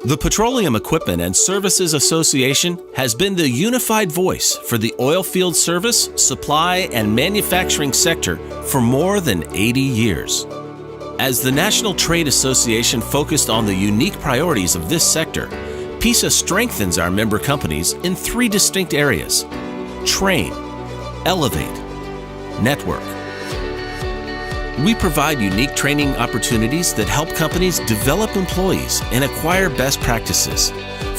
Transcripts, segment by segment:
The Petroleum Equipment and Services Association has been the unified voice for the oilfield service, supply, and manufacturing sector for more than 80 years. As the National Trade Association focused on the unique priorities of this sector, PISA strengthens our member companies in three distinct areas: train, elevate, network. We provide unique training opportunities that help companies develop employees and acquire best practices,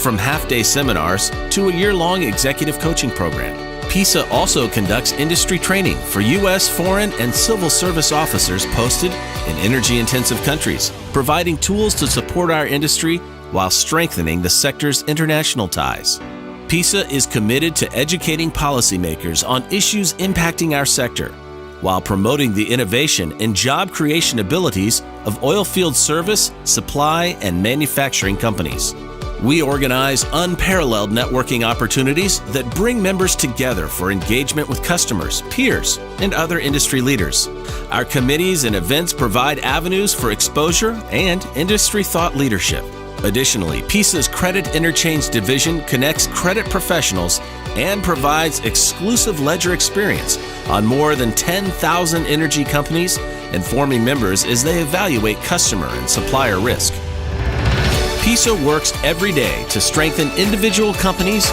from half-day seminars to a year-long executive coaching program. PISA also conducts industry training for U.S. foreign and civil service officers posted in energy-intensive countries, providing tools to support our industry while strengthening the sector's international ties. PISA is committed to educating policymakers on issues impacting our sector, while promoting the innovation and job creation abilities of oilfield service, supply, and manufacturing companies. We organize unparalleled networking opportunities that bring members together for engagement with customers, peers, and other industry leaders. Our committees and events provide avenues for exposure and industry thought leadership. Additionally, PISA's Credit Interchange Division connects credit professionals and provides exclusive ledger experience on more than 10,000 energy companies, informing members as they evaluate customer and supplier risk. PISA works every day to strengthen individual companies,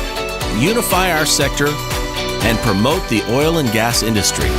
unify our sector, and promote the oil and gas industry.